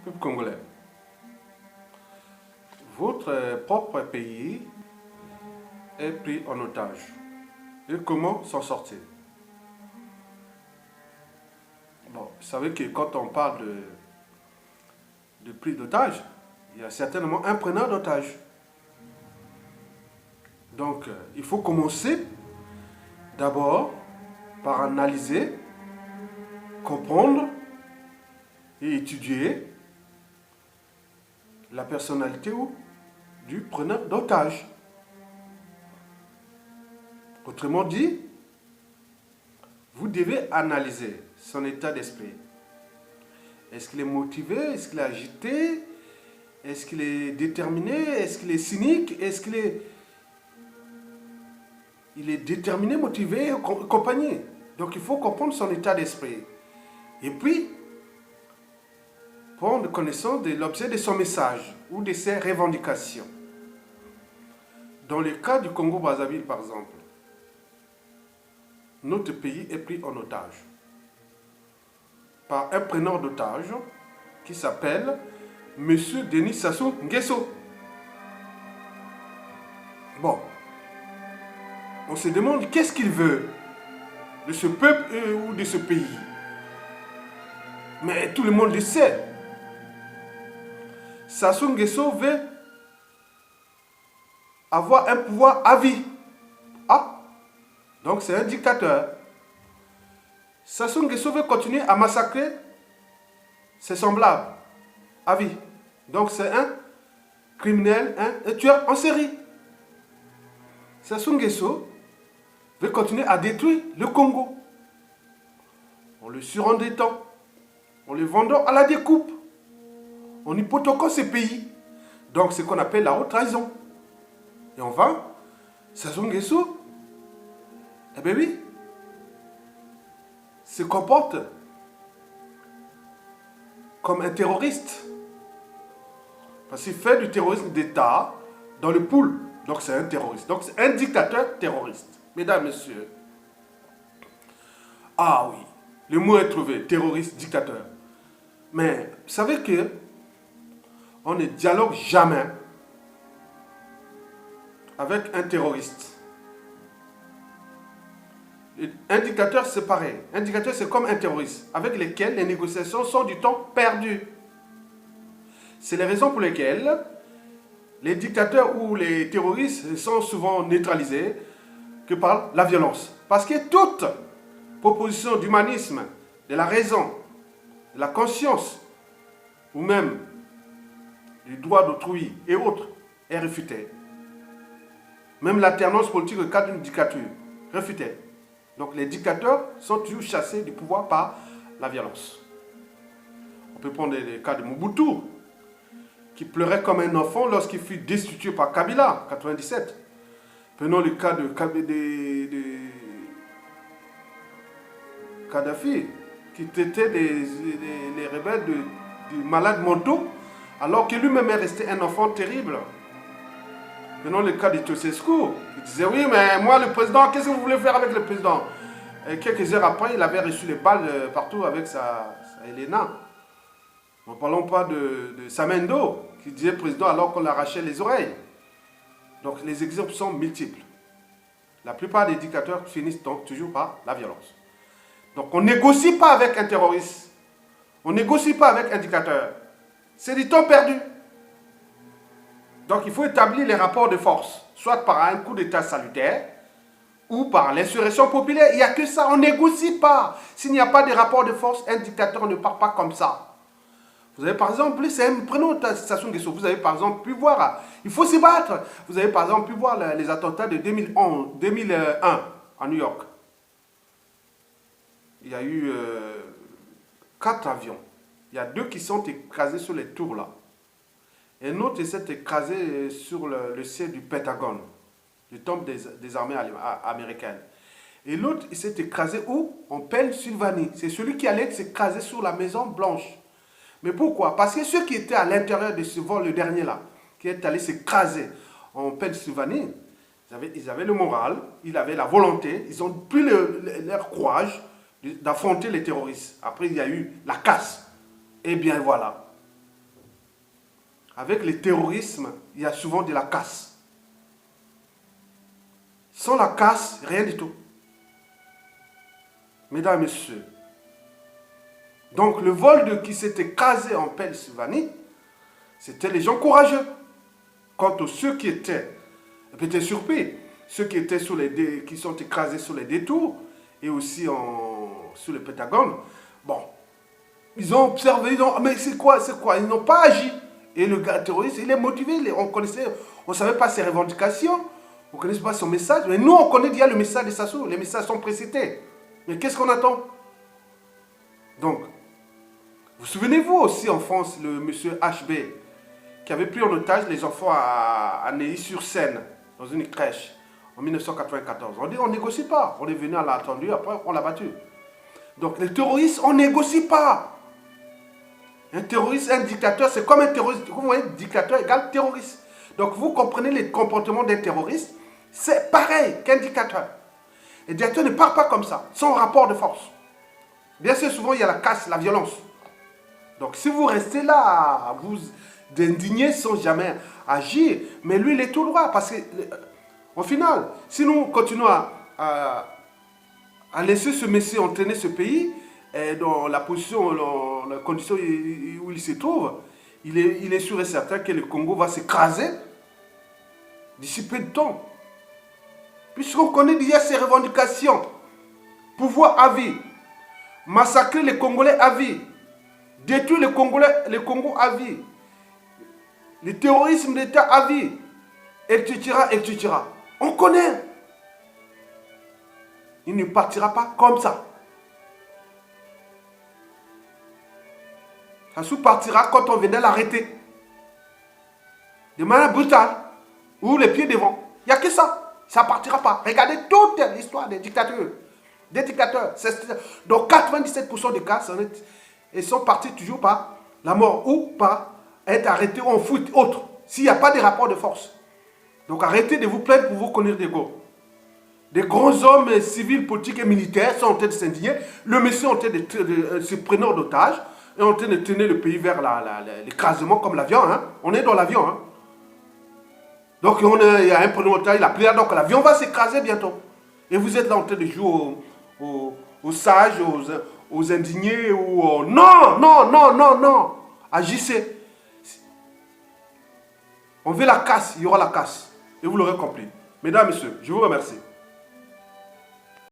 Peuple congolais, votre propre pays est pris en otage. Et comment s'en sortir? Bon, vous savez que quand on parle de prise d'otage, il y a certainement un preneur d'otage. Donc, il faut commencer d'abord par analyser, comprendre et étudier la personnalité du preneur d'otage. Autrement dit, vous devez analyser son état d'esprit. Est-ce qu'il est motivé? Est-ce qu'il est agité? Est-ce qu'il est déterminé? Est-ce qu'il est cynique? Est-ce qu'il est... Il est déterminé, motivé, compagnie. Donc il faut comprendre son état d'esprit. Et puis, prendre connaissance de l'objet de son message ou de ses revendications. Dans le cas du Congo-Brazzaville, par exemple, notre pays est pris en otage par un preneur d'otage qui s'appelle M. Denis Sassou Nguesso. Bon, on se demande qu'est-ce qu'il veut de ce peuple ou de ce pays. Mais tout le monde le sait. Sassou Nguesso veut avoir un pouvoir à vie. Ah, donc c'est un dictateur. Sassou Nguesso veut continuer à massacrer ses semblables à vie. Donc c'est un criminel, un tueur en série. Sassou Nguesso veut continuer à détruire le Congo. En le surendettant, en le vendant à la découpe, en hypothéquant ces pays. Donc c'est ce qu'on appelle la haute trahison. Et enfin, Sassou Nguesso, eh bien oui, se comporte comme un terroriste. Parce qu'il fait du terrorisme d'État dans le pool. Donc c'est un terroriste. Donc c'est un dictateur terroriste. Mesdames, messieurs. Ah oui, le mot est trouvé, terroriste, dictateur. Mais vous savez que on ne dialogue jamais avec un terroriste. Un dictateur, c'est pareil. Un dictateur, c'est comme un terroriste, avec lesquels les négociations sont du temps perdu. C'est les raisons pour lesquelles les dictateurs ou les terroristes sont souvent neutralisés que par la violence. Parce que toute proposition d'humanisme, de la raison, de la conscience, ou même du droit d'autrui et autres, est réfutée. Même l'alternance politique au cadre d'une dictature, réfutée. Donc les dictateurs sont toujours chassés du pouvoir par la violence. On peut prendre le cas de Mobutu, qui pleurait comme un enfant lorsqu'il fut destitué par Kabila, en 1997. Prenons le cas de Kadhafi, qui traitait les rebelles de malades mentaux, alors que lui-même est resté un enfant terrible. Prenons le cas de Ceausescu, qui disait oui, mais moi le président, qu'est-ce que vous voulez faire avec le président? Et quelques heures après, il avait reçu les balles partout avec sa Elena. Ne parlons pas de Samendo, qui disait président alors qu'on l'arrachait les oreilles. Donc les exemples sont multiples. La plupart des dictateurs finissent donc toujours par la violence. Donc on ne négocie pas avec un terroriste. On ne négocie pas avec un dictateur. C'est du temps perdu. Donc il faut établir les rapports de force, soit par un coup d'état salutaire, ou par l'insurrection populaire. Il n'y a que ça, on ne négocie pas. S'il n'y a pas de rapport de force, un dictateur ne part pas comme ça. Vous avez par exemple, prenons Sassou Nguesso, vous avez par exemple pu voir, il faut se battre. Vous avez par exemple pu voir les attentats de 2001 à New York. Il y a eu 4 avions. Il y a 2 qui sont écrasés sur les tours là. Et un autre s'est écrasé sur le ciel du Pentagone, du temple des armées américaines. Et l'autre, il s'est écrasé où? En Pennsylvanie. C'est celui qui allait s'écraser sur la Maison Blanche. Mais pourquoi? Parce que ceux qui étaient à l'intérieur de ce vol, le dernier là, qui est allé s'écraser en Pennsylvanie, ils avaient le moral, ils avaient la volonté, ils ont pris leur courage d'affronter les terroristes. Après, il y a eu la casse. Et bien voilà. avec le terrorisme, il y a souvent de la casse. Sans la casse, rien du tout. Mesdames et messieurs, donc le vol qui s'était casé en Pennsylvanie, c'était les gens courageux. Quant à ceux qui étaient, peut-être surpris, ceux qui étaient qui sont écrasés sur les détours et aussi sur le Pentagone, bon, ils ont observé, mais c'est quoi, ils n'ont pas agi. Et le gars terroriste, il est motivé, on ne savait pas ses revendications, on ne connaissait pas son message, mais nous on connaît déjà le message de Sassou, les messages sont précités. Mais qu'est-ce qu'on attend? Donc, vous souvenez-vous aussi en France, le monsieur HB, qui avait pris en otage les enfants à Neuilly-sur-Seine, dans une crèche, en 1994. On dit on ne négocie pas. On est venu à l'attendu, après on l'a battu. Donc les terroristes, on ne négocie pas. Un terroriste, un dictateur, c'est comme un terroriste. Vous voyez, dictateur égale terroriste. Donc vous comprenez les comportements d'un terroriste, c'est pareil qu'un dictateur. Un dictateur ne part pas comme ça, sans rapport de force. Bien sûr, souvent il y a la casse, la violence. Donc si vous restez là, à vous indigner sans jamais agir, mais lui il est tout droit, parce que au final, si nous continuons à laisser ce monsieur entraîner ce pays, dans la position, dans la condition où il se trouve, il est sûr et certain que le Congo va s'écraser d'ici peu de temps. Puisqu'on connaît déjà ses revendications, pouvoir à vie, massacrer les Congolais à vie, détruire les Congo à vie, le terrorisme d'État à vie, etc., etc. On connaît. Il ne partira pas comme ça. Sassou partira quand on venait l'arrêter. De manière brutale. Ou les pieds devant. Il n'y a que ça. Ça ne partira pas. Regardez toute l'histoire des dictateurs. Des dictateurs. Donc 97% des cas, ils sont partis toujours par la mort ou par être arrêtés ou en fuite autre. S'il n'y a pas de rapport de force. Donc arrêtez de vous plaindre pour vous connaître des go. Des grands hommes civils, politiques et militaires sont en train de s'indigner. Le monsieur est en train de se prendre d'otage et en train de tenir le pays vers l'écrasement comme l'avion. Hein. On est dans l'avion. Hein. Donc il y a un preneur d'otage, il a pris, donc l'avion va s'écraser bientôt. Et vous êtes là en train de jouer aux sages, aux indignés ou aux... Non, non, non, non, non. Agissez. On veut la casse, il y aura la casse. Et vous l'aurez compris. Mesdames, messieurs, je vous remercie.